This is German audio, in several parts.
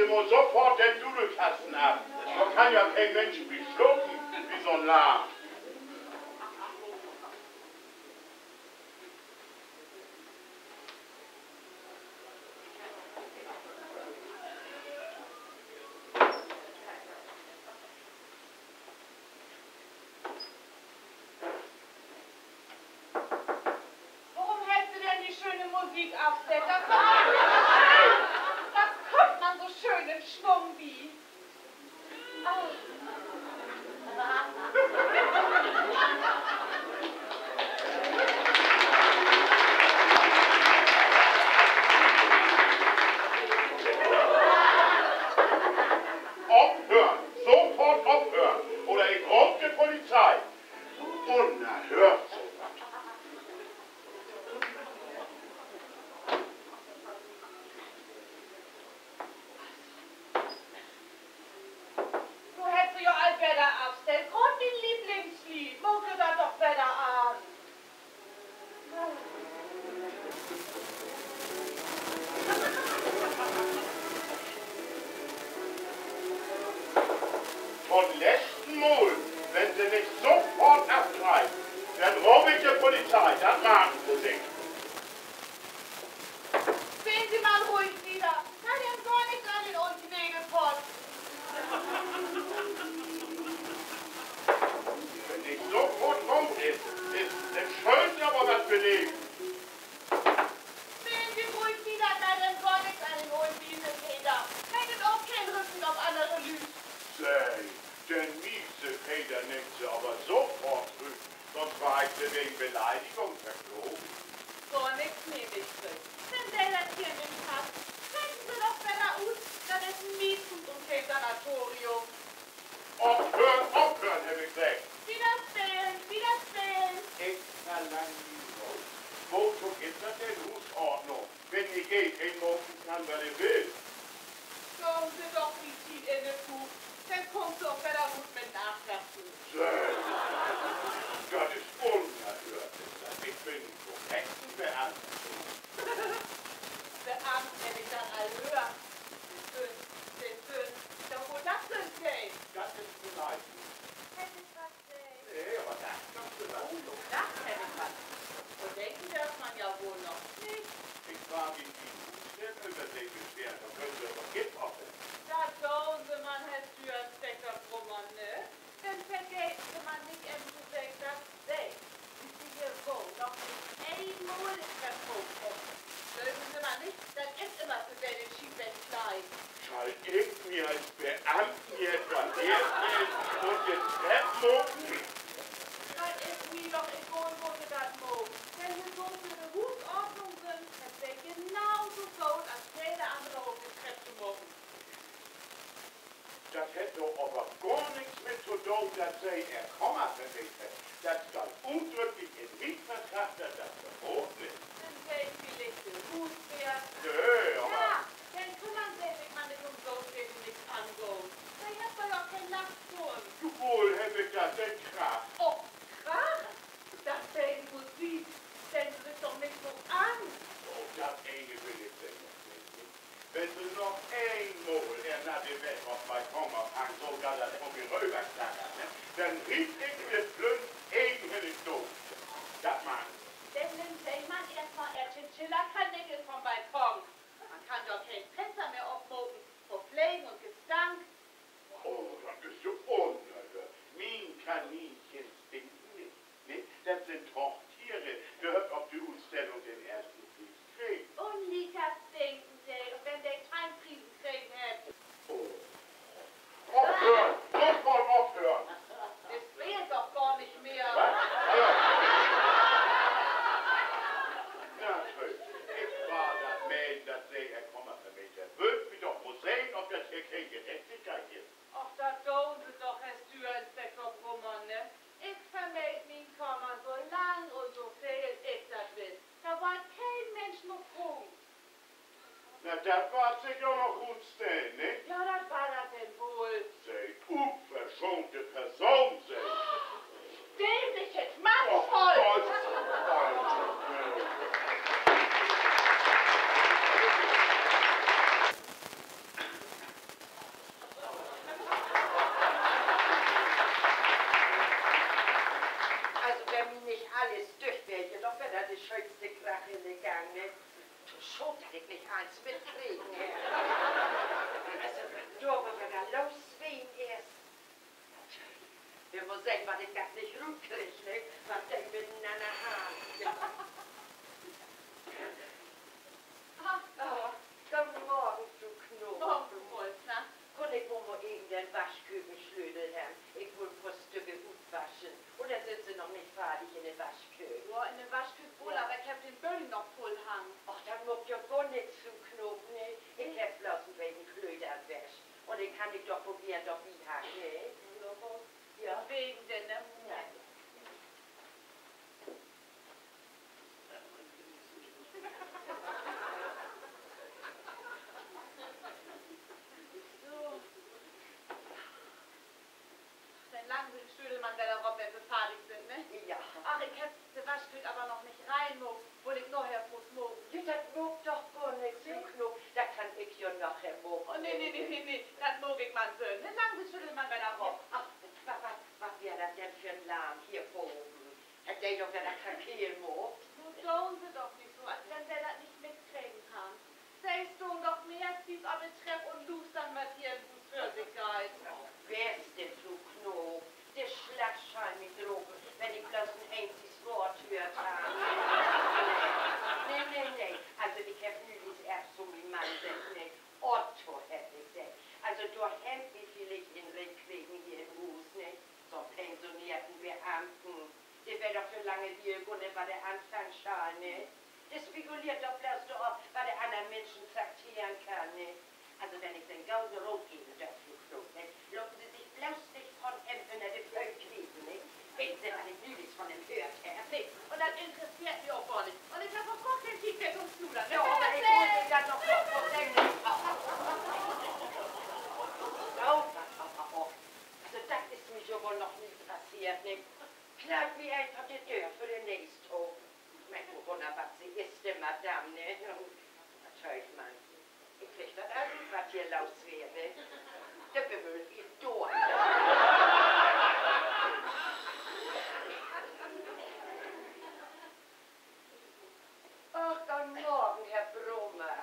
sie muss sofort den Dudelkasten ab. Man kann ja kein Mensch beschlucken, wie so ein Lahm. Musik absetzt. Das kommt man so schön in Schwung wie. Aufhören! Sofort aufhören! Oder ich rufe die Polizei! Unerhört! Von letzten Mal, wenn sie nicht sofort abtreibt, dann rufe ich die Polizei, das machen sie sich. Sehen Sie mal ruhig wieder. Kann ja gar nichts an den Unwege fort. Wenn ich sofort rum ist, dann schön aber was belegen. Sehen Sie ruhig wieder, kann ja gar nichts an den Unwege Peter. Hättet auch keinen Rücken auf andere Lügen. Sei, der miese Peter nimmt sie aber sofort zurück, sonst war ich sie wegen Beleidigung verklogen. Gar nichts nehme ich zurück. Wenn der das hier nicht hat, finden Sie doch besser aus, das ist ein Mietshut und kein Sanatorium. Aufhören, aufhören, Herr gesagt. Wieder zählen, wieder zählen. Ich verlange die Not. Wozu ist das denn Hausordnung? Wenn ihr geht, ein Morgen kann, was ihr will. Schauen Sie doch, wie viel in den Fuß. Dann kommt so besser gut mit Nachlassen. Das ist unerhört. Ich bin korrekten Beamten. Beamten, wenn ich dann all höre. Den Fünf, doch wo das denn geht? Das ist vielleicht. Hätte ich was sehen. Nee, aber das ist vielleicht. Oh, das hätte ich was. So denken darf man ja wohl noch nicht. Ich frage ihn, wie Fußstellen über sich beschweren. Da können Sie aber Gift offen. Da schauen Sie mal, Herr Steuerstecker Brummer, ne? Dann vergessen man nicht im Zuweg das Sech. Sie hier so, noch nicht einmal ist das Hochkommen. Mögen Sie mal nicht, das ist immer für den Schiebend klein. Schall ich mir als Beamten jetzt von Erstwelt und den Treppmogen? Das ist mir doch egal, wo Sie das mogen. Wenn Sie so für die Hutordnung sind, das wäre genauso gut, als jeder andere auf die Treppe mogen. Das hätte doch aber gar nichts mit zu tun, dass Sie Komma verrichten. Das stand unglücklich im Mietvertrag, dass das verboten ist. Dann fällt vielleicht der Hut wert. Nö, aber... Ja, dann kümmern Sie sich mal nicht um so, die nichts angehen. Da hat man doch kein Nachtturm. Wohl hätte ich das denn Kraft. Oh, Krach? Das wäre die Musik. Stellen Sie sich doch nicht so an. Oh, das eine will ich denn noch nicht. Wenn Sie noch einmal nach dem Bett auf mein Komma fangen, so dass das von mir rüberklackert, ne? Dann rief ich das Blöd eigenhändig durch. Das machen Sie. Denn nimmt jemand erstmal der Chinchilla-Karnickel vom Balkon. Man kann doch kein Fenster mehr aufmogen vor Pflegen und Gestank. Oh, das ist so unerhört. Mein Kaninchen stinken nicht. Ne? Das sind Tochtiere. Gehört auf die Ausstellung den ersten Kriegskrieg. Und Likas stinken sie, wenn der kein Friesenkrieg hätte. Oh. Aufhören! Sofort aufhören! Es fehlt doch gar nicht mehr. Was? Hallo? Na, schön. Ich war das Mädchen, das sehe, Herr Kommavermieter. Wird mich doch muss sehen, ob das hier keine Gerechtigkeit ist. Ach, da tun Sie doch, Herr Steuerinspektor Brummer, ne? Ich vermeld mein Komma so lang und so viel ich das will. Da war kein Mensch noch froh. Na, das war sicher noch gut stehen, ne? Ja, das war das denn wohl. Sei unverschonte Person, sei. Dämlich jetzt, Oh machtvoll! Gott! alles durchwählt, doch wird das schönste Krach in den Gang, ne? Schon, dass ich nicht eins mitkriegen, ne? Also, da, wo wir da loswehen erst. Wir muss sagen, was ich das nicht rumkrieg, ne? Was denk miteinander haben. Guten Morgen, du Knochen. Morgen, Wolfner. Und ich muss mal eben den Waschkübel schlödeln haben. Ich will ein paar Stücke gut waschen. Oder sind sie noch nicht fertig in der Waschkübel? Ja, in der Waschküche wohl, aber ich hab den Böllen noch voll hang. Ach, dann muss ja gar nicht zu knoten, ne? Ich hab bloß ein wenig Klöderwäsch. Und ich kann dich doch probieren, doch wie hack, ne? Ja. Wegen denn, ne? Ja. So. Dann lang will Schödelmann der Rob, wenn wir fertig sind, ne? Ja. Ach, ich hab die Waschküche aber noch nicht rein, obwohl ich noch herfuß morgen. Ja, das mag doch gar nicht zu knoten. Da kann ich ja nachher morgen. Oh, nee, das mag ich mal so. Ne, lang will Schödelmann bei der Rob. Ach, was wäre das denn für ein Lahm hier oben? Hat der doch wieder kapieren muss? So tun sie doch nicht so, als wenn der das nicht mitkriegen kann. Sagst du doch mehr, dies aber Trepp und Lustern mit hier in Fußwürdigkeit. Wer ist denn so Knob? Der Schlagschein mit Drogen, wenn ich bloß ein einziges Wort hört habe. Nee. Also ich hab nülis erst so wie Mann sind, ne? Otto hätte ich gesagt. Also du hätt wie viel ich in Ring kriegen hier im Hus, ne? So pensionierten Beamten. Der wär doch so lange hier geworden, war der Anfangsschal, ne? Der spekuliert doch bloß darauf, was der anderen Menschen traktieren kann, ne? Also wenn ich den Gausen rot geben darf, ne? Locken Sie sich bloß nicht von ihm unter die Flöte kriegen, ne? Wenn Sie mal nicht nülis von ihm hört, Herr. Nee, und das interessiert mich auch gar nicht. Und ich hab auch gar kein Ticket zum Schludern. Ja, aber ich hol den dann noch von Englisch. Also das ist mir schon wohl noch nie passiert, ne? Knapp mir einfach die Tür für den nächsten Tag. Mein Wunder, was sie ist, die Madame, ne? Natürlich, Mann. Ich krieg das alles, was hier los wäre. Der Bimmel ist durch. Ach, guten Morgen, Herr Brummer.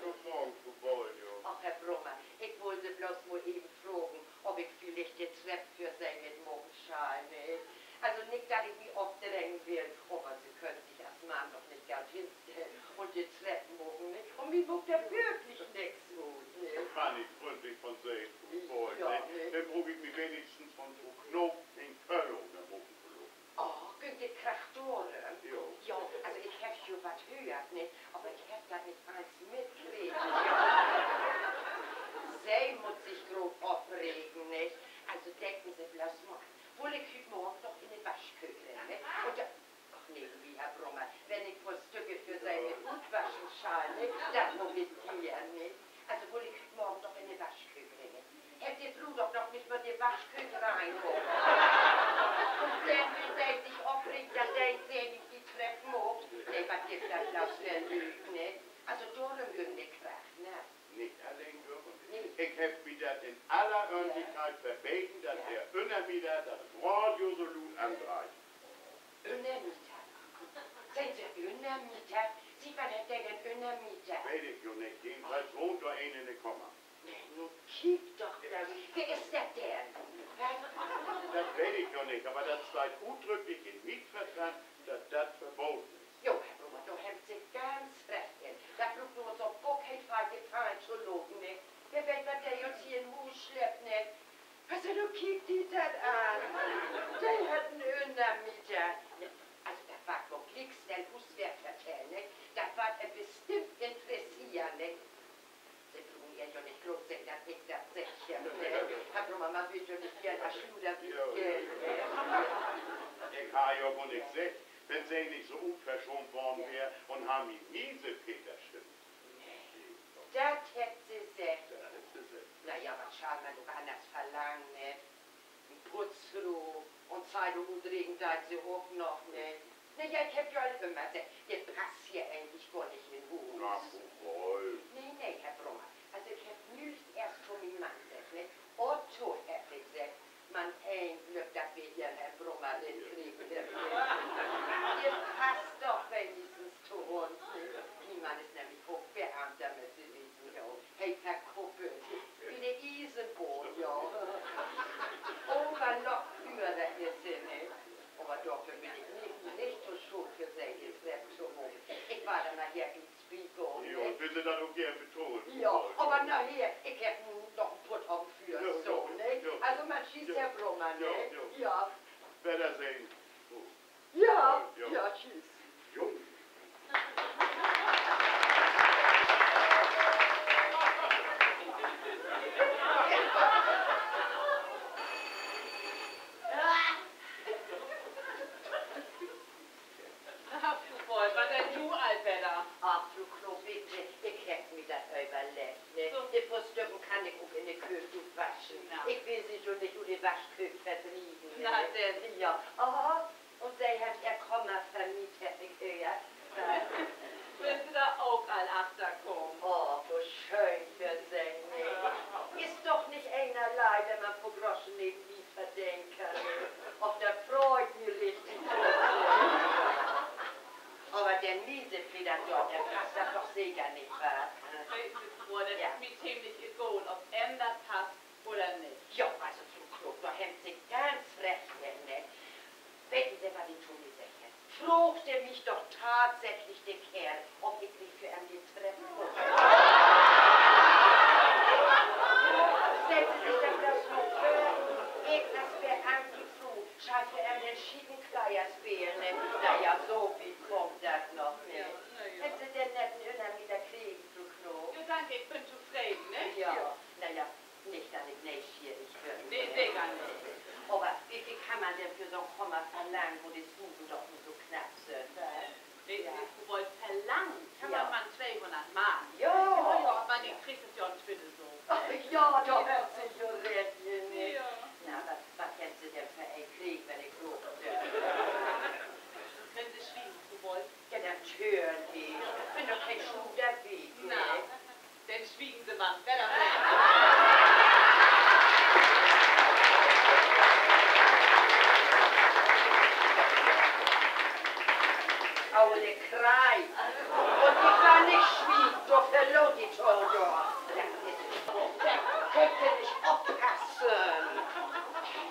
Guten Morgen, Frau Boljo. Ach, Herr Brummer, ich wollte bloß mal eben fragen, ob ich vielleicht die Treppe für Sie mit Morgenschal, ne? Also nicht, dass ich mich aufdrängen will, aber Sie können sich als Mann doch nicht ganz hinstellen und die Treppe morgen nicht. Und mir muckt ja wirklich nichts gut, ne? Kann ich freundlich von sehen, Frau Boljo. Ja, Ne? ne? Dann brauche ich mich wenigstens von Frau Knob in Köln unterrufen zu lassen. Ach, könnt ihr Krachtoren? Ja. Ja, also ich hab schon was gehört, ne? Aber ich hab da nicht eins mitkriegen, ja. Sie muss sich grob aufregen, nicht? Also denken Sie bloß mal, wohl ich heute Morgen doch in die Waschküche, ne? Und da, ach nee, wie Herr Brummer, wenn ich vor Stücke für seine Gutwaschen schal, ne? Das muss ich dir, ne? Also wohl ich heute Morgen doch in die Waschküche, ne? Hätt ihr Blut doch noch nicht mal die Waschküche reingeholt. Und dann will sie sich aufregen, dass sie nicht die Treppe mocht. Ne, was gibt das bloß für ein Lüg, ne? Also darum gönn die Kraft, ne? Nicht allein dürfen. Nee. Ich hab wieder in aller Öffentlichkeit verbeten, dass der Unermieter das Radio so laut antreibt. Unermieter. Sind Sie Unermieter? Sie, wann hat der denn Unermieter? Weiß ich ja nicht. Jedenfalls wohnt da einer in der Komma. Nun kiek doch da. Wer ist das denn? Das weiß ich ja nicht, aber das steht ausdrücklich im Mietvertrag, dass das verboten ist. Jo, Herr Brummer, du hast Sie ganz recht. Da braucht nur so Bockheitfall getan zu loben, ne? Wer weiß, was der uns hier in den Hus schleppt, ne? Also, du kiek die das an. Der hat einen Unermieter. Ne? Also, das war doch nix, der Huswerkvertell, ne? Das war bestimmt interessiert, ne? Sie tun ja doch nicht groß, dass ich das sicher, ne? Herr Brummer, man will doch nicht gerne Schluder wie Geld, ne? Ich habe ja wohl nicht gesagt, wenn sie nicht so unverschont worden wäre und haben die miese Peter stimmt. Das hätte sie gesagt. Das ist es. Naja, was schaut man doch anders verlangen, ne? Ein Putzfrau und Zeitung und Regen, da sie auch noch, ne? Naja, ich hab ja immer gesagt, ihr passt hier eigentlich gar nicht in den Hus. Na, wohl. Nee, Herr Brummer, also ich hab nüch erst von meinem Mann gesagt, ne? Otto hätte gesagt, man ein Glück, dass wir hier Herr Brummer den kriegen. Wiedersehen. Oh. Ja, ja, tschüss. Jung. Ach, du Boy, was denn du, Altwetter? Ach, du Klo, bitte, ich hätte mir das überlebt, ne? So. Die Poststücken kann ich auch in der Küche waschen. Na. Ich will sie schon nicht in die Waschküche vertrieben. Ne? Na denn. Ja. Aha, und sie haben ihr Komma vermietet, ich gehört. Wenn sie da auch all achterkommen. Oh, so schön für sie, ne? Ist doch nicht einerlei, wenn man pro Groschen neben wie verdenken kann. Auf der freut mir richtig. Aber der miese Feder dort, der passt da doch sicher nicht, wa? Weißt du, Boy, das Ja. ist mir ziemlich egal, ob ihm das passt oder nicht. Ja, also zum Klub, da hemmt sich ganz recht, ne? Wetten Sie, was ich tun gesagt hätte? Fragte mich doch tatsächlich der Kerl, ob ich mich für einen treffen muss. Stellt sich das noch vor, ich das wäre angezogen, scheint für einen Schiedenkleier spielen, ne? Naja, so wie kommt das noch, ne? Ja, na ja. Hätten Sie denn nicht einen Inner wieder kriegen, du Klo? Ja, danke, ich bin zufrieden, ne? Ja, naja, nicht, dass ich neugierig bin. Nee, sicher nicht. Aber wie viel kann man denn für so ein Komma verlangen, wo die Suchen doch nur so knapp sind? Nee, Ja. du wolltest verlangen, kann Ja. man 200 Mark. Ja. Ja, man, ich krieg es ja nicht bitte so. Ach ja, da hört sich ja recht ne? Ja. Na, was hättest du denn für einen Krieg, wenn ich rot bin? Wenn sie schwiegen, du wolltest. Ja, natürlich. Ich bin doch kein Schuh der Weg, ne? Na, dann schwiegen sie was. Wer das ist. Aber der Kreis. Und ich war nicht schwieg, doch verlor die Tochter. Könnte nicht aufpassen.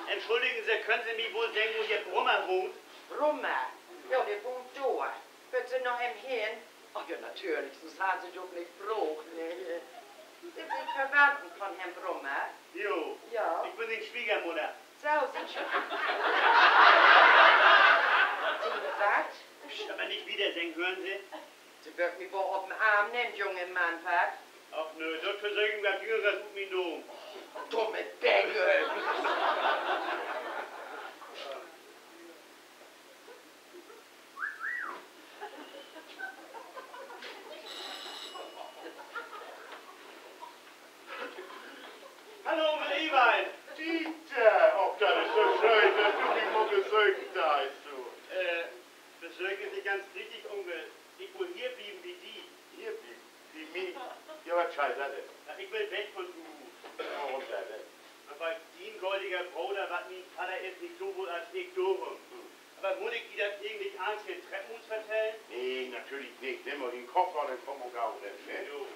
Entschuldigen Sie, können Sie mir wohl sagen, wo Ihr Brummer wohnt? Brummer. Ja, der wohnt dort. Wird sie noch im Hirn? Ach ja, natürlich, sonst haben sie doch nicht Brot, ne? Sind Sie Verwandten von Herrn Brummer? Jo. Ja. Ich bin die Schwiegermutter. So, sind schon. Sie was? Psst, aber nicht wieder singen, hören Sie? Sie wird mich wohl auf den Arm nehmen, junge Mann, was? Ach nö, dort versorgen wir Jüngeres mit mir dumm. Dumme Bengel. Hallo, mein Ewald. Dieter, auch das ist so schön, dass du mich mal besucht hast, du. Besorgen Sie ganz richtig, Onkel. Ich will hier bleiben wie Sie. Hier, wie mich. Ja, was scheiße das? Na, ich will weg von du. Warum das? Aber dein goldiger Bruder, was mein Vater ist, nicht so wohl als ich durch. Aber muss ich dir das irgendwie einzeln Treppen uns vertellen? Nee, natürlich nicht. Nimm mal den Koffer, dann komm ich auch nicht, ne? Jo.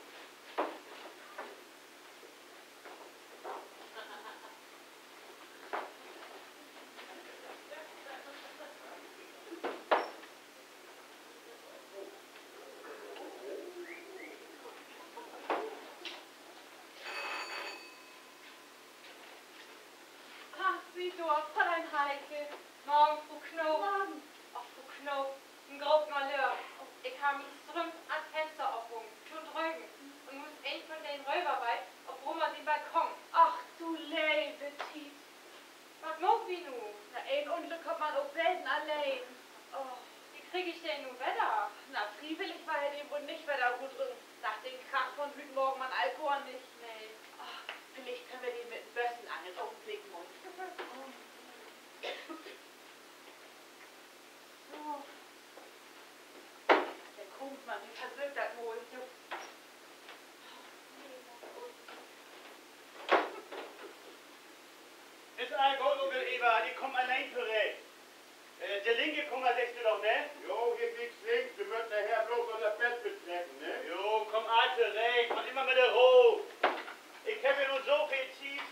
Ach, sieh doch, Fräulein Heike. Morgen, Frau Knob. Morgen. Ach, Frau Knob, ein grob Malheur. Ich habe mich strümpf ans Fenster aufgehoben, schon drüben. Und muss ein von den Räuberweib auf Brummer den Balkon. Ach, du Lebe, Tiet. Was mag wie nu? Na, ein Unglück kommt man auch selten allein. Oh, wie krieg ich den nun Wetter? Na, friedlich war er dem wohl nicht Wetter gut drin. Nach dem Krach von heute Morgen man Alkohol nicht. Nee. Ach, vielleicht können wir den mit dem Bössen angeln. Augenblick, Mund. So. Der kommt man, wie versöhnt das wohl. Ist all gut, Onkel Ewald. Ich komm allein zurecht. Der linke Kummer sagst du doch, ne? Jo, hier liegt's links. Du möchtest nachher bloß unser Bett betreffen, ne? Jo, komm all zurecht. Und immer mit der Ruhe. Ich habe ja nur so viel Zeit.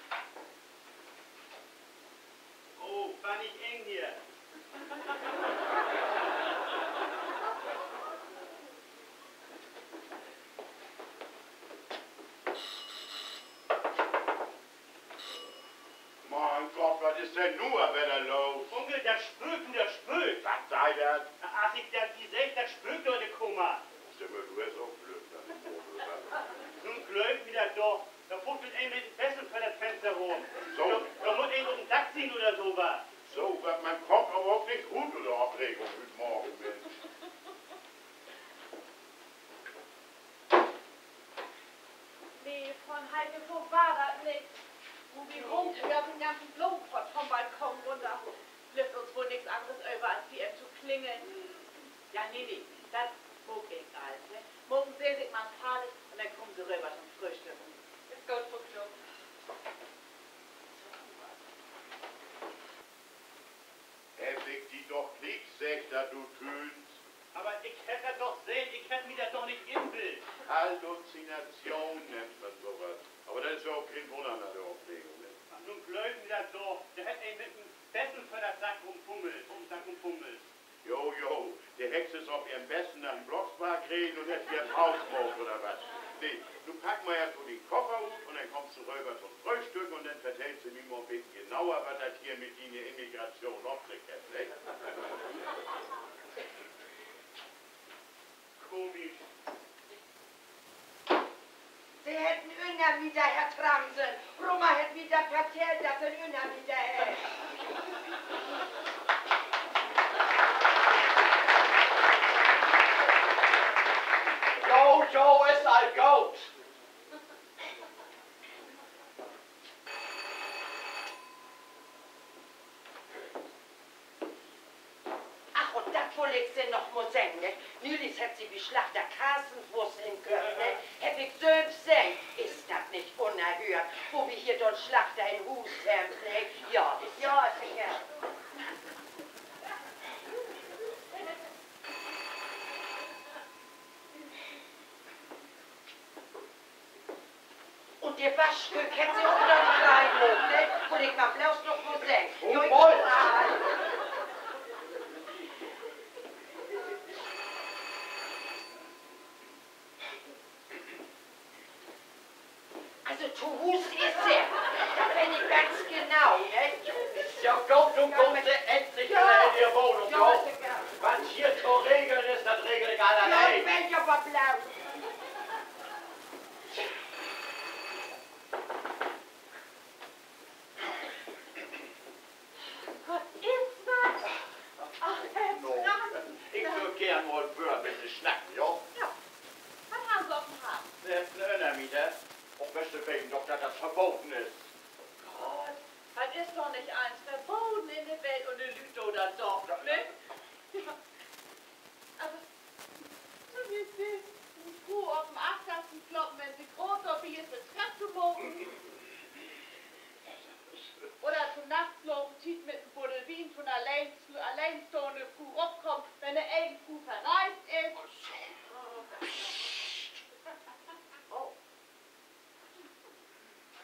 Oh, war nicht eng hier. Mein Gott, was ist denn nur wieder los? Onkel, das spürt Gerd. Ach, ich dann, wie sehe ich, das spürt doch eine Kummer. Stimmt, du hast auch Glück, dann Nun glöbt wieder doch. Da fuchtelt ein mit dem Fessel vor das Fenster rum. So. Da muss ein um den Sack ziehen oder sowas. So, wird mein Kopf aber auch nicht gut oder Aufregung heute Morgen, Mensch. Nee, von Heike, wo war das nicht? Wo wir rumhören, den ganzen Blumenpott vom Balkon runter. Bleibt uns wohl nichts anderes über, als wie zu klingeln. Ja, nee, das mag ich alles, ne? Morgen sehe ich mal Fahrrad und dann kommen sie rüber zum Frühstücken. Ist gut für Club. Hab ich die doch nicht gesagt, dass du tönst. Aber ich hätte doch sehen, ich hätte mir das doch nicht im Bild. Halluzination nennt man sowas. Aber das ist ja auch kein Wunder nach der Aufregung. Ne? Ach, nun glöbt mir das doch. Der hätte einen mit dem Fessel vor das Sack rumfummelt. Jo, der Hex ist auf ihrem besten nach dem Blockspark reden und hätte hier ein Haus gebaut oder was. Nee, du pack mal erst so den Koffer auf und dann kommst du rüber zum Frühstück und dann vertellst du mir mal ein bisschen genauer, was das hier mit deiner Immigration aufkriegt, ne? Komisch. Sie hätten Öner wieder, Herr Tramsen. Roma hätte wieder vertellt, dass sie Öner wieder hätten. Jo, ist all gut. Ach, und das will ich sie noch mal sagen, ne? Nülis hat sie wie Schlachter Carstenswurst im Körper, ne? Hätt ich selbst sagen, ist das nicht unerhört, wo wir hier dort Schlachter in Hus haben, ne? Ja, sicher. Und der Waschstück hätte sie auch noch nicht reingeholt, ne? Und ich mal bloß noch mal sagen. Jo, ich Jawohl. Also zu Hus ist sie. Da bin ich ganz genau, ne? Ist ja gut, du kommst endlich wieder in die Wohnung, Ja, jo. sicher. Was hier zu regeln ist, das regel ich Ja, allerlei. ich bin ja aber blau. Gott, ist was? Ach, Herr No. Franz. Ich würde gern mal ein bisschen schnacken, jo. Ja, was haben Sie auf dem Hahn? Selbst ein Önermieter. Und möchte wegen doch, dass das verboten ist. Gott, das ist doch nicht eins verboten in der Welt und in Lüto dann doch, ne? Ja. Also, so wie Sie Kuh auf dem Achtersten kloppen, wenn sie groß auf wie ist, mit Treppe mogen. Oder zum Nachtlopen, tief mit dem Buddel Wien von alleinstehende Kuh rumkommt, wenn eine eigene Kuh verreist ist. Oh.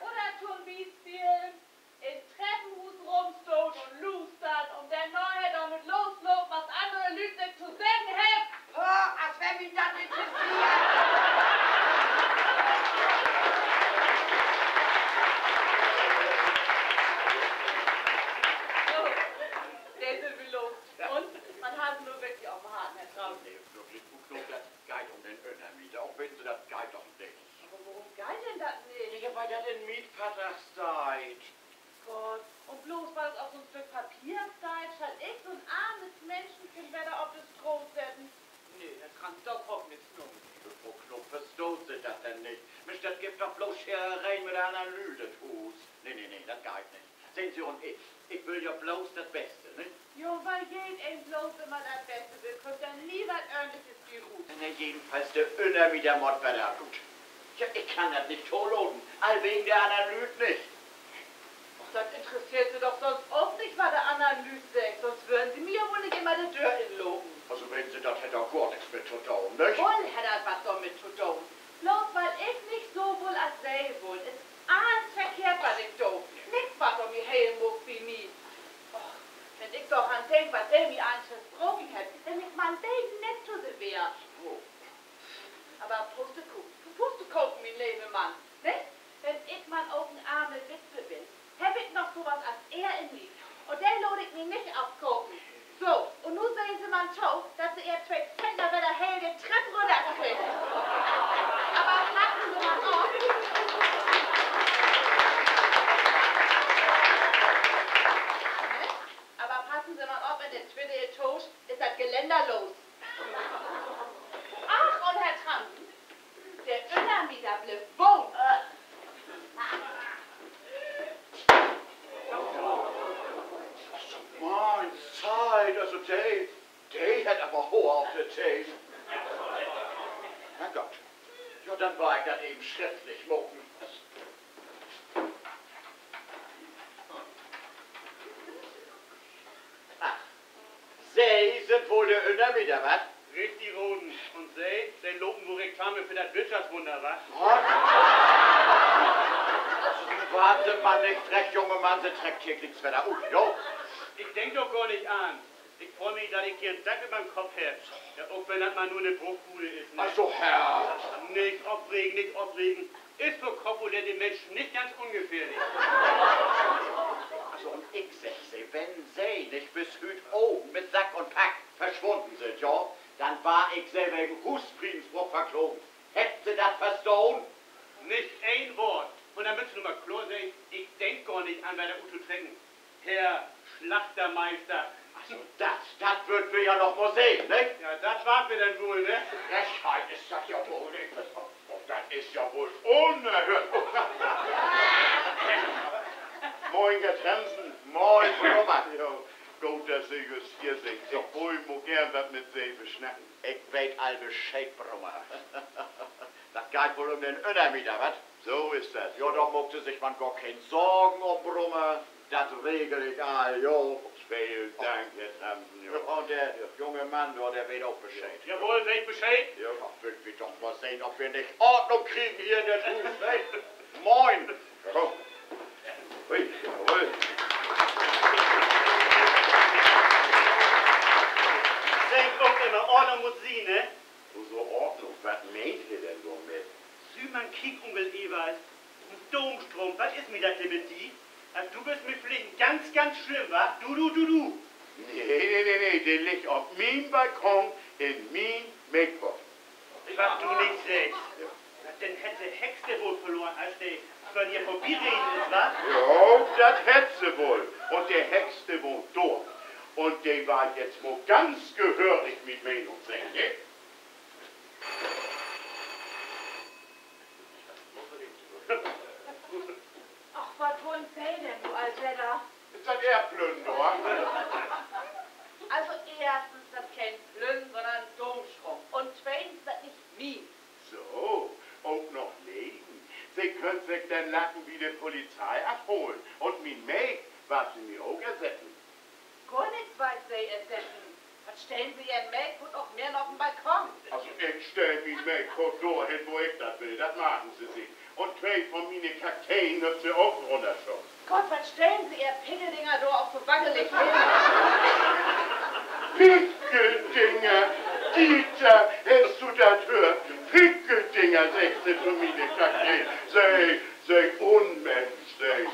Oder tun wie spielen, in Treppenhus rumstoßen und lustern und der Neue damit loslobt, was andere Leute nicht zu sagen haben. Oh, als wenn mich das interessiert. So, der sind wir los. Und man hat nur wirklich auf dem Hahn, Herr Traum. Nee, wirklich gut genug, das geht um den Önermieter. Auch wenn sie das geht doch nicht. Aber worum geht denn das nicht? Ja, weil das ein Mietvertrag steht. Gott, und bloß weil es auf so ein Stück Papier steht, statt ich so ein armes Menschenkind werde auf das groß werden. Nee, das kann doch auch nichts tun. Frau Knopf, verstoßt sie das denn nicht? Mensch, das gibt doch bloß Scherereien mit einer Analyse, Fuß. Nee, das geht nicht. Sehen Sie, und ich will ja bloß das Beste, ne? Jo, weil ein bloß immer das Beste will, kommt dann nie was Ordentliches gut. Na, jedenfalls der Öner mit der Mordverdacht. Ja, ich kann das nicht toloden. All wegen der Analyse nicht. Ach, das interessiert Sie doch sonst auch nicht, was der Analyse sagt, sonst würden Sie mir wohl nicht immer die Tür inloben. Also wenn Sie das hätte auch gar nichts mit zu tun, nicht? Wohl hat das was damit zu tun. Bloß weil ich nicht so wohl als Sie wohl, ist alles verkehrt, was ich tue. Nichts, was um mich hellen muss wie mir. Och, wenn ich doch an denk, was der mir eigentlich versprochen hat, dann ist mein Leben nicht so sehr. Oh. Aber Pustekuchen, mein lieber Mann, ne? Wenn ich mal auf den armen Witwe bin, hab ich noch sowas als er in mir. Und den lohnt ich mir nicht aufgucken. So, und nun sehen Sie mal ihr zwei Zentner, wenn der Hell die Treppe runterkriegt. Aber passen Sie mal auf. Aber passen Sie mal auf, in der zweiten Etage ist das Geländer los. Ach, und Herr Trampen, der Untermieter bleibt wohnen. Mein Zeit, also die hat aber hoch auf der Tee. Na Gott, ja, dann war ich das eben schriftlich mucken. Ach, Sie sind wohl der Untermieter, was? Richtig, Roden. Und Sie loben wohl Reklame für das Wirtschaftswunder, was? Warte mal nicht, frech, junge Mann, Sie trägt täglich Wetter. Jo. Ich denk doch gar nicht an. Ich freue mich, dass ich hier einen Sack über dem Kopf habe. Ja, auch wenn das mal nur eine Bruchbude ist. Ne? Ach so, Herr. Nicht aufregen, nicht aufregen. Ist für korpulente Menschen nicht ganz ungefährlich. Also, und ich sag Sie, wenn Sie nicht bis heute oben mit Sack und Pack verschwunden sind, ja, dann war ich Sie wegen Husfriedensbruch verklogen. Hätten Sie das verstanden? Nicht ein Wort. Und dann müssen Sie mal klar sein, ich denk gar nicht an bei der Uto Trecken. Herr Schlachtermeister. Also, das wird wir ja noch mal sehen, nicht? Ja, das war's mir dann wohl, ne? Frechheit ist das ja wohl nicht. Und das ist ja wohl unerhört. Moin, Getränzen. Moin, Brummer. Ja, gut, dass Sie just hier sind. Ich wollte mal gern was mit Sie beschnacken. Ich weet all Bescheid, Brummer. Das geht wohl um den Untermieter, was? So ist das. Ja, da muckte sich man gar keine Sorgen um, Brummer. Das regel ich all, jo. Vielen Dank, Herr Trampen. Ja, und der junge Mann, der weet auch Bescheid. Jawohl, weiß Bescheid. Ja, will wir doch mal sehen, ob wir nicht Ordnung kriegen hier in der Hus, nicht? Moin! Komm. Ui, jawohl. Denkt auch immer, Ordnung muss sie, ne? So Ordnung, was meint ihr denn so mit? Sümann Kiekunkel Ewald, ein Domstrom, was ist mir das denn mit die? Also, du bist mir vielleicht ganz, ganz schlimm, wa? Du. Nee, der liegt auf meinem Balkon in meinem Make-up. Was du nicht sagst. Ja, dann hätte Hexte wohl verloren, als der von hier vorbeireden ist, wa? Ja, das hätte sie wohl. Und der Hexte wohnt dort. Und der war jetzt wohl ganz gehörig mit Meinung sehen, ne? Ach, was wollen Sie denn, du Altwetter? Ist das Erdplünder? Also erstens, das kein Plünn, sondern Domstrom. Und zweitens, das nicht Mien. So, und noch leben. Sie können sich den Lacken wie die Polizei abholen. Und mein Make, was Sie mir auch ersetzen. Gar nichts weiß Sie ersetzen. Was stellen Sie Ihren Make und auch mehr auf den Balkon? Also ich stell mein Make dahin, wo ich das will. Das machen Sie sich. Und zwei von meinen Kakteen wird Sie auch runterschauen. Gott, was stellen Sie Ihr Pickeldinger da auch so wackelig hin? Pickeldinger! Dieter, hast du das gehört? Pickeldinger, sagst du von meinen Kakteen. Sei Unmensch, sei.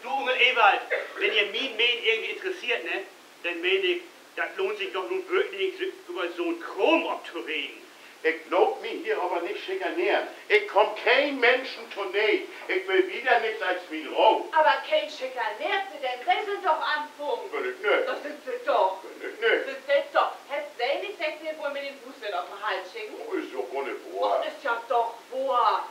Du Onkel Ewald, wenn ihr mein irgendwie interessiert, ne? Dann meine ich, das lohnt sich doch nun wirklich nicht, über so ein Chrom abzureden. Ich glaub mich hier aber nicht schikanieren. Ich komm kein Menschen Tournee. Ich will wieder nichts als mein Rau. Aber kein schikaniert Sie denn? Sie sind doch Anfang. Will ich nicht. Das sind Sie doch. Will ich nicht. Das sind doch. Hätt Sie nicht, dass Sie wohl mit dem Fuß auf den Hals schicken? Oh, ist doch ohne Das Bohr. ist ja doch wahr.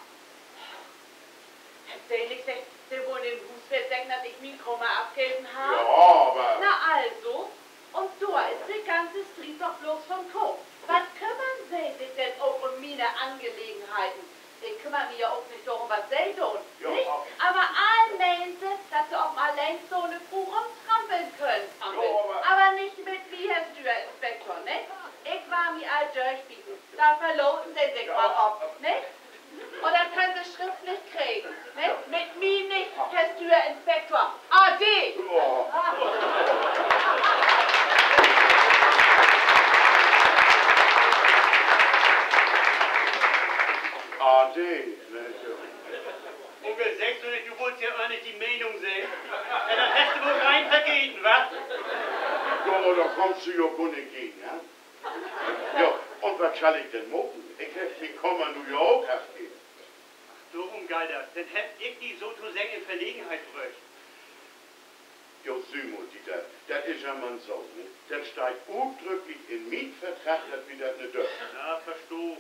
Hätt Sie nicht, dass Sie wohl den Fuß versenken, dass ich mein Kummer abgeben Ja, habe? aber... Na also, und da ist die ganze Street doch bloß vom Kopf. Was kümmern Sie sich denn auch um meine Angelegenheiten? Ich kümmere mich ja auch nicht darum, was Sie tun. Ja, Nicht? Aber all meinen Sie, dass Sie auch mal längst so eine Kuh rumtrampeln können. Aber nicht mit mir, Herr Steuerinspektor, nicht? Ich war mir all durchbieten. Da verloten Sie sich mal ab, nicht? Und dann können Sie schriftlich kriegen, nicht? Mit mir nicht, Herr Steuerinspektor. Ade! Oh. Ade. Onkel, sagst du nicht, du wolltest ja auch nicht die Meinung sehen? Ja, dann hast du wohl rein vergeben, wa? Ja, aber da kommst du ja gar nicht gegen, ja? was soll ich denn machen? Ich hab mich kommen du ja auch abgeben. Darum, Geider, dann hätt ich die so zu sehr in Verlegenheit bröcht. Jo, Simon, Dieter, das ist ja man so, ne? Das steigt ausdrücklich im Mietvertrag, dass wir das nicht dürfen. Ja, verstoh.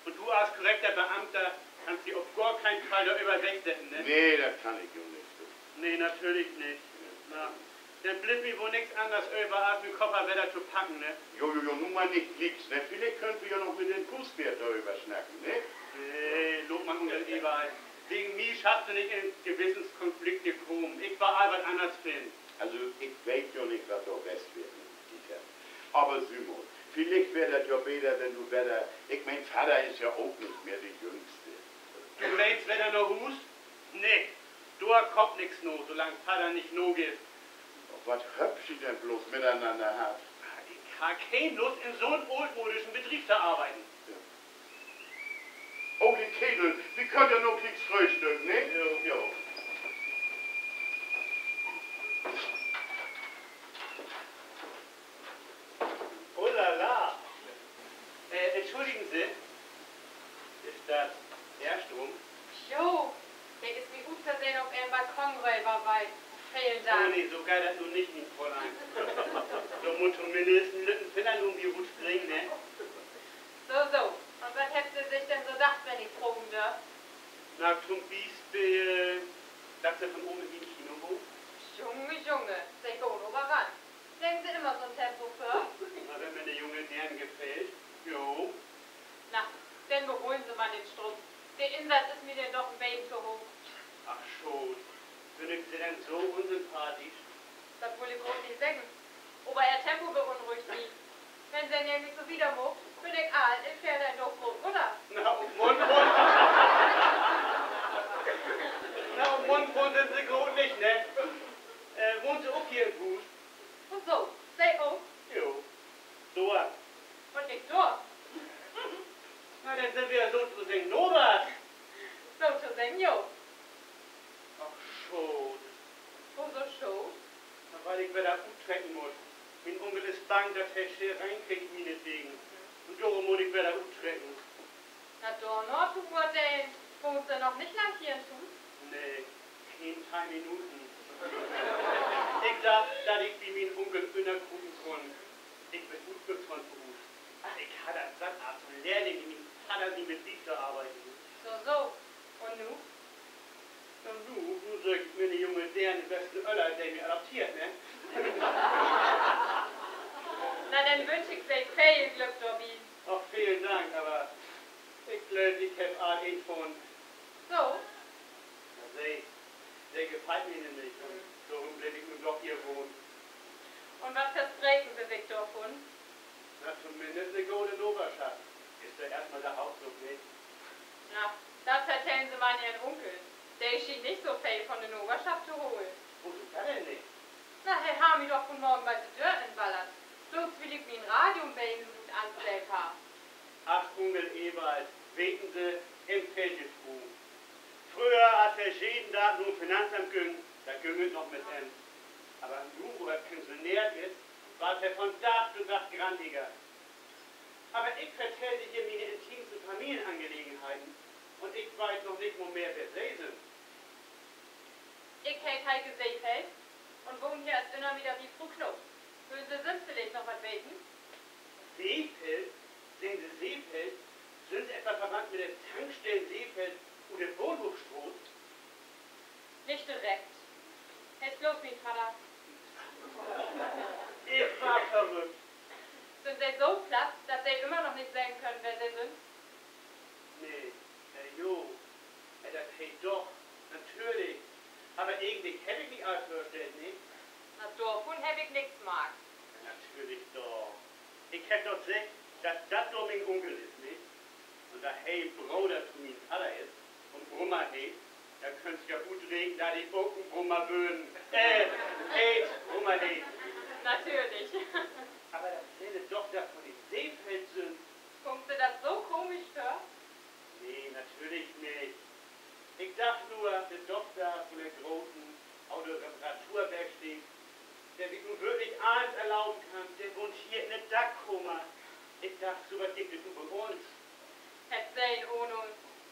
Und du als korrekter Beamter kannst dich auf gar keinen Fall da überwegsetzen, ne? Nee, das kann ich ja nicht. Nee, natürlich nicht. Na, dann bleibt mir wohl nichts anderes über, als mit Kopperwetter zu packen, ne? Jo, nun mal nicht liegt's, ne? Vielleicht könnt ihr ja noch mit den Fußbär darüber schnacken, ne? Nee, lob mal Onkel Ewald. Wegen mir schaffst du nicht in Gewissenskonflikte kommen. Ich war albert anders bin. Also, ich weiß ja nicht, was da best wird, Dieter. Aber Simon, vielleicht wäre das ja besser, wenn du besser. Ich mein Vater ist ja auch nicht mehr der Jüngste. Du meinst, wenn er noch hust? Nee, du kommt nix no, solange Vater nicht no gibt. Was hübsch ihr denn bloß miteinander habt? Ich hab keine Lust, in so einem oldmodischen Betrieb zu arbeiten. Oh, die Kedel, wir können ja noch nichts frühstücken, ne? Jo. Oh la la. Entschuldigen Sie, ist das der Strom? Jo, der ist wie gut versehen auf ihrem Balkon bei. Vielen Oh Dank. nee, so geil das nun nicht, mein Fräulein. So muss zumindest ein Lückenfinder nun wie gut springen, ne? So. Und was hättest du sich denn so gedacht, wenn ich proben darf? Na, zum Beispiel, dass er von oben wie ein Kino hoch. Junge, sei gut ran. Denken Sie immer so ein Tempo für? Na, wenn mir der junge Herrn gefällt. Jo. Na, dann beholen Sie mal den Strom. Der Insatz ist mir denn doch ein Baby zu hoch. Ach schon. Finden Sie denn so unsympathisch? Das will ich groß nicht sagen. Aber Ihr Tempo beunruhigt mich. Wenn Sie ihn nicht so wieder mocht, bin ich ich fähre ein Doofbrot, oder? Na, um Mund. Na, um Mund sind Sie gut nicht, ne? Wohnen Sie auch hier im Hus? Und so, sei auf. Jo. Dort. Und ich dort. Na, dann sind wir ja sozusagen Norbert. So zu sagen, jo. Ach schon. Wo so schon? Na, weil ich wieder utrecken muss. Mein Onkel ist bang, dass er schnell reinkriegt, meinetwegen. Und darum muss ich wieder utrecken. Na, Dornor, du Gurten. Wohnst du noch nicht lang hier in Hus? Nee, kein 3 Minuten. Ich darf, dass ich wie mein Onkel gucken kann. Ich bin gut bekannt Beruf. Ich hatte das satt, als Lehrling in meinem Vater sie mit Lied zu arbeiten. So. Und nu? Na du sagst mir, die junge der den besten Öller, der mich adoptiert, ne? Na, dann wünsche ich dir viel Glück, Dobby. Ach, vielen Dank, aber ich glaube, ich habe einen von. So? Na, der gefällt mir nämlich. Und darum bleibe ich nur doch hier wohnen. Und was versprechen Sie sich davon? Na, zumindest eine gute Oberschaft. Ist ja erstmal der Hauptzug, nicht? Na, das erzählen Sie mal Ihren Onkel. Der schien nicht so viel von der Oberschaft zu holen. Wo du das denn nicht? Na, Herr Hami doch von morgen bei der Tür entballert. Bloß will ich wie ein Radio bei Ihnen gut angestellt haben. Ach, Onkel Ewald, weten Sie im Feldgesprung. Früher, als er jeden Tag nur Finanzamt ging, da ging es noch mit ihm. Aber nun, wo er pensioniert ist, war er von Tag zu Tag grantiger. Aber ich vertelle hier meine intimsten Familienangelegenheiten und ich weiß noch nicht, wo mehr wer sie sind. Ich heiße Heike Seefeld und wohne hier als Dünner wieder wie Frau Knob. Würden Sie sonst vielleicht noch was weten? Seefeld? Sehen Sie Seefeld? Sind Sie etwa verwandt mit den Tankstellen Seefeld oder Wohnhofstroh? Nicht direkt. Jetzt bloß, mein Vater. Ich war verrückt. Sind Sie so platt, dass Sie immer noch nicht sagen können, wer Sie sind? Nee, jo. Das hey doch, natürlich. Aber irgendwie hätte ich mich alles vorgestellt, nicht? Na, davon hab ich nichts mag. Natürlich doch. Ich hätte doch gesagt, dass das doch mein Onkel ist, nicht? Und da hey Bruder zu mein Vater ist und Brummer hey, da könnt's ja gut reden, da die Ocken Brummer würden. Hey, Brummer hey. Natürlich. Aber das sind doch davon die Seefeld sind. Kommt Sie das so komisch vor? Nee, natürlich nicht. Ich dachte nur, der Doktor von der großen Autoreparaturwerkstatt, der sich nun wirklich eins erlauben kann, der wohnt hier in der Dachkammer. Ich dachte, so was gibt es nur bei uns. Het zijn Onum.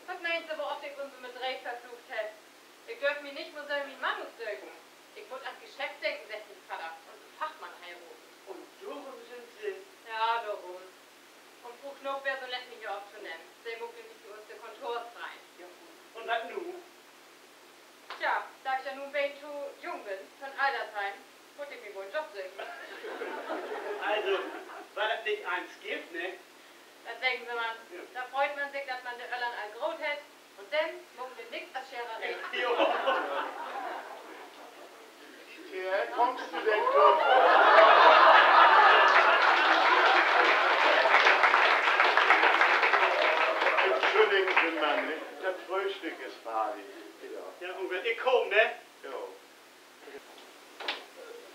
Was meinst du, wo oft ich uns mit Recht verflucht hätte? Ich dürf mich nicht mehr so wie Mann ausdrücken. Ich muss an Geschäft denken, sagt mein Vater. Und einen Fachmann heiraten. Und darum sind sie. Ja, darum. Und Frau Knob wäre so nett, mich hier aufzunehmen. Sie muckt nicht für uns der Kontors rein. Ja. Und was nun? Tja, da ich ja nun wegen zu jung bin, von Altersheim, wollte ich mir wohl einen Job suchen. Also, war das nicht eins gibt, ne? Das denken Sie mal. Ja. Da freut man sich, dass man den Öllern ein Grot hat. Und dann mucken wir nichts als Schererei. Jo. Ja, kommst du denn doch? Entschuldigen Sie, Mann, ne? Das Frühstück ist fertig. Ja, und wenn ich komm, ne? Jo.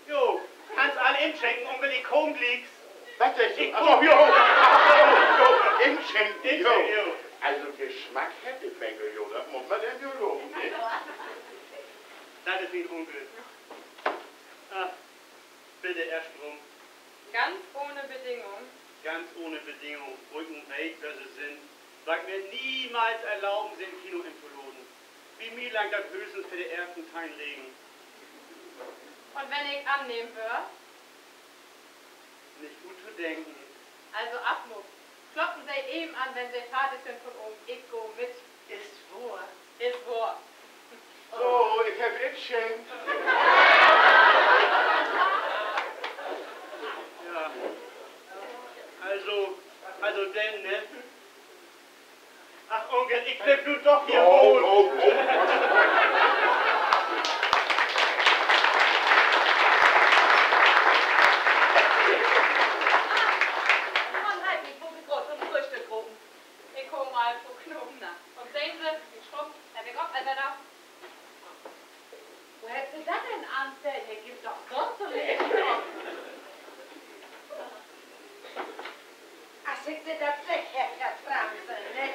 Jo, kannst alle inschenken und wenn ich komm liegst. Was ist Ich das? komm. Jo, Inschenken, jo. Jo. Also Geschmack hätte Bengel, jo, das muss man denn jo loben, ne? Das ist mein Onkel. Ah, bitte erst drum. Ganz ohne Bedingung. Ganz ohne Bedingung. Rücken weg, wer sie sind. Sag mir niemals erlauben, sie im Kino entzuloden. Wie mir lang das höchstens für den ersten Teil legen. Und wenn ich annehmen würde, Nicht gut zu denken. also Abmuck, klopfen Sie eben an, wenn Sie fertig sind von oben. Ich go mit. Ist vor. Ist wahr. So, ich hab entschenkt. Ja. Also denn, ne? Ach Onkel, ich bleib nun doch hier wohl. Man halt nicht, wo wir groß und Frühstück gruppen. Ich komme mal vor Knoben nach. Und sehen Sie, ich schrumpf, Herr Beckhoff, da. Wo hättest du das denn anstellen? Hier gibt doch sonst so leben. Als ik dit dat zeg heb, dat Fransen, ne?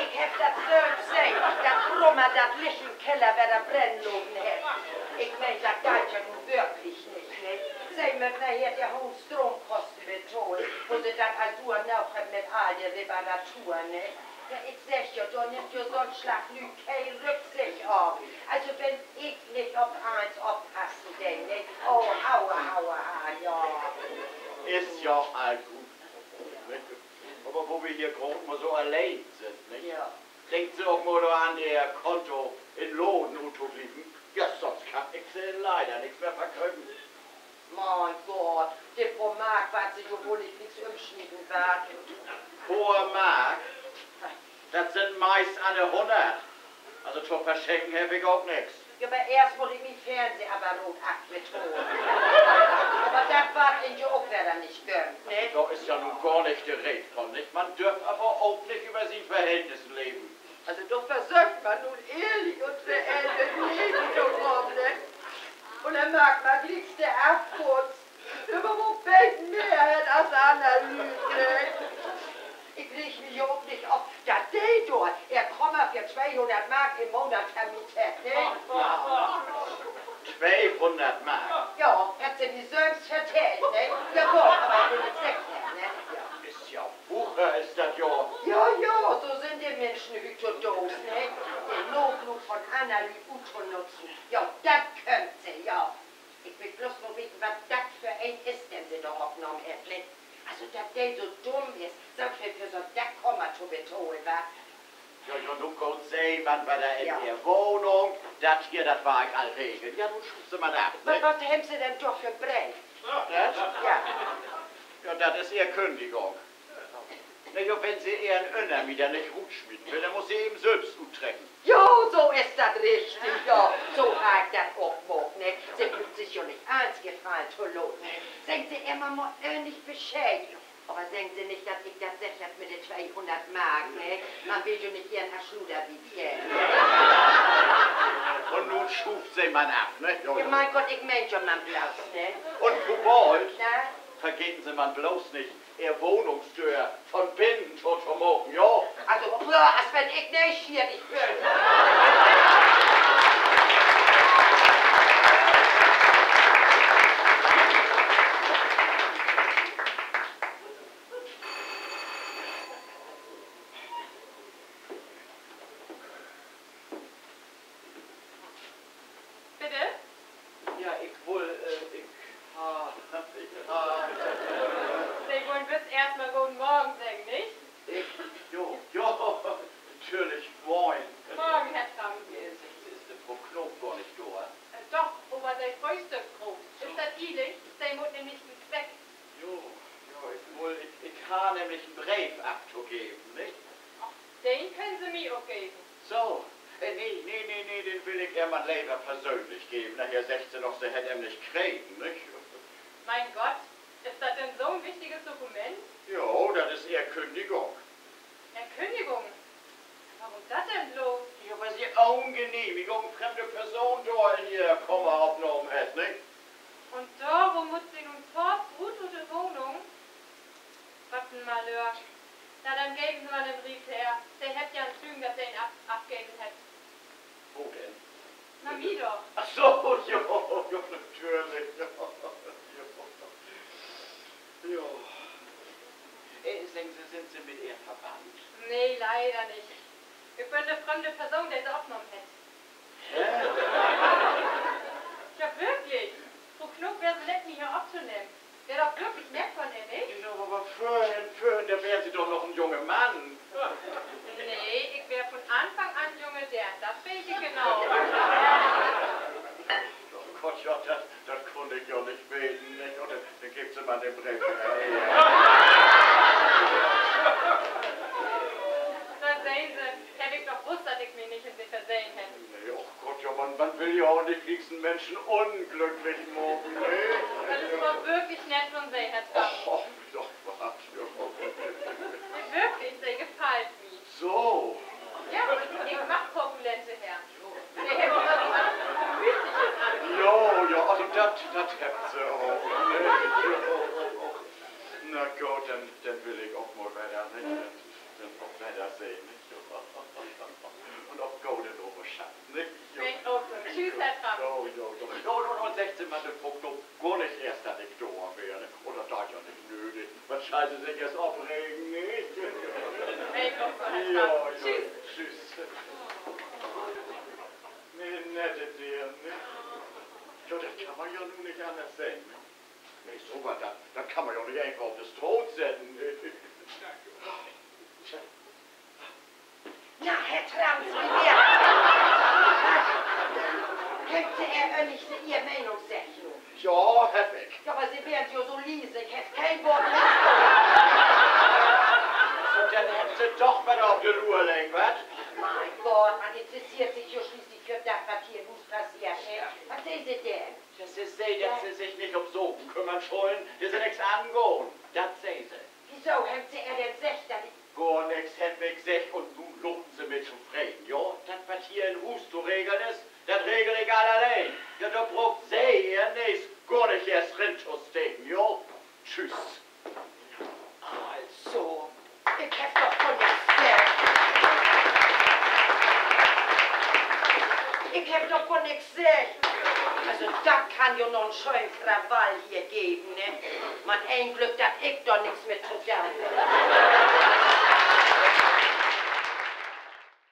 Ik heb dat zelf gezegd, dat Brummer dat Licht im Keller bei der Brennlogen hat. Ich mein, das geht ja nun wirklich nicht, ne? Sie müssen nachher der hohen Stromkosten bezahlen, wo sie das als Uhr noch mit all der Reparatur, ne? Ja, ich sag ja, da nimmt ja so ein Schlag Lüg keine Rücksicht auf. Also wenn ich nicht auf eins aufpassen denke, ne? Oh, aua, ja. Ist ja all gut. Aber wo wir hier gerade mal so allein sind, nicht? Ja. Denkt sie auch mal an der Konto in Lohn und liegen. Ja, sonst kann ich sie leider nichts mehr verkaufen. Mein Gott, der Frau Mark wird sich wohl nicht nichts umschneiden werden. Hoher Mark, das sind meist eine 100. Also zu verschenken habe ich auch nichts. Ja, aber erst wollte ich mich Fernsehapparat abgetan. Aber das war in der auch wieder nicht gönnt, ne? Da ist ja nun gar nicht die Rede von, nicht? Man dürft aber auch nicht über sie Verhältnisse leben. Also doch versucht man nun ehrlich und reell mit Leben zu kommen, ne? Und dann mag man liegst der Abkurz. Überhaupt fällt mehr als Analyse. Ich leg mich auch nicht auf. Der Date, er kommt für 200 Mark im Monat vermietet, ne? 200 Mark. Ja, hat sie die Söhns vertellt, ne? Jawohl, aber ich will nicht sagen, ne? Ja. Ist ja Bucher, ist das ja. Ja, so sind die Menschen hypnotos, ne? Den Notlug von Analyse zu nutzen. Ja, das könnt sie, ja. Ich will bloß noch wissen, was das für ein ist, den sie da aufgenommen hat, ne? Also, dass der so dumm ist, so viel für so ein Dachkomma zu betonen, wa? Ja, nun kommt sie, man war da in Ja. der Wohnung. Das hier, das war ich allregel. Ja, nun schubst du mal ab, ne? Was haben sie denn doch für Brei? Das? Ja. Ja, das ist ihre Kündigung. Na ja, wenn sie ihren Önner wieder nicht gut schmieden will, dann muss sie eben selbst utrecken. Jo, so ist das richtig, ja. So hat das auch gemacht, ne? Sie fühlt sich ja nicht eins gefallen zu loten. Sagen Sie immer mal nicht Bescheid. Aber sagen Sie nicht, dass ich das sichert mit den 200 Mark, ne? Man will ja nicht Ihren Schluder bieten. Und nun schuft sie man ab, ne? Jo, Ja, jo. mein Gott, ich mein schon mal bloß, ne? Und du wollt, Na? vergeten Sie man bloß nicht, ihr Wohnungstür von binnen tot vermogen, ja? Also, als wenn ich nicht hier nicht bin. erstmal guten Morgen sagen, nicht? Ich? Jo, natürlich, moin. Morgen, Herr Tramm. Ist die Frau Knob gar nicht da? Doch, aber der Frühstück groß. Ist das eilig? Der muss nämlich ins Weg. Jo, ich habe nämlich einen Brief abzugeben, nicht? Den können Sie mir auch geben. So, nee, den will ich Hermann Leber persönlich geben. Nachher 16 noch, sie hätte ihn nicht kriegen, nicht? Mein Gott, ist das denn so ein wichtiges Dokument? Jo, das ist eher Kündigung. Kündigung? Warum das denn bloß? Ja, weil sie Augengenehmigung fremde Person da in ihr Komma aufgenommen hat, nicht? Und da, wo muss sie nun fort, gut oder Wohnung? Warten mal, Lör. Na, dann geben Sie mal den Brief her. Der hätte ja einen Zügen, dass er ihn abgeben hätte. Wo denn? Na, mir doch. Ach so, jo, natürlich. Jo. Sind Sie mit ihr verwandt? Nee, leider nicht. Ich bin eine fremde Person, der sie aufgenommen hätte. Hä? Ja, wirklich. Frau Knuck wäre so nett, mich hier aufzunehmen. Wäre doch wirklich nett von ihr, nicht? Ja, aber vorhin, da wären Sie doch noch ein junger Mann. Nee, ich wäre von Anfang an junge Dern. Das weiß ich genau. Oh Gott, ja, das konnte ich ja nicht beten, nicht? Oder dann gibt sie mal den Brief wieder. Na sehen Sie, hätte ich doch gewusst, dass ich mich nicht in Sie versehen hätte. Nee, oh Gott, ja, man will ja auch nicht diesen Menschen unglücklich machen, ne? Das ist aber wirklich nett von Sie, Herr Trapp. Oh, doch, was? Ja. Wirklich, Sie gefällt mir. So. Ja, ich mach korpulente Herren. Der hätte doch was Gemütliches an. Ja, also das habt sie auch. Ne? Na gut, dann will ich auch mal weiter, nicht? Dann auch weiter sehen, nicht? Und auch Golden Oberschatten, nicht? Ich auch so. Tschüss, Herr Trapp. Ja, und 16 Mal den Punkt gar nicht erst, dass ich da wäre. Oder da ja nicht nötig. Was scheiße sich erst aufregen, nicht? Ich auch so, Herr Ja, Trapp. Tschüss. Tschüss. Nee, nette dir, ne? Ja, das kann man ja nun nicht anders sehen, ne? Nee, so was, das kann man ja nicht einfach auf das Tod setzen, ne? Na, Herr Traum, Sie mir. Könnte er nicht Ihr Meinung sagen? Ja, hab ich. Ja, aber Sie wären ja so leise, ich hätte kein Wort mehr. Und dann hätten sie doch mal auf die Ruhe legen, was? Mein Gott, man interessiert sich ja schließlich für das, was hier muss passieren. Was sehen Sie denn? Das ist sie, dass sie sich nicht um so kümmern sollen, die sie nichts angehen. Das sehen sie. Wieso haben Sie er denn gesagt, dass ich... Gar nichts hätt ich gesagt und nun loben sie mich zufrieden, ja? Das, was hier in Hus zu regeln ist, das regel ich allein. Ja, da braucht sie ihr nichts, gar nicht erst Rindschussdegen, ja? Tschüss. Also, ich hab doch von nichts gesagt. Ich hab doch von nichts gesagt. Also, das kann ja noch einen schönen Krawall hier geben, ne? Man, ein Glück, dass ich doch nichts mit zu tun habe.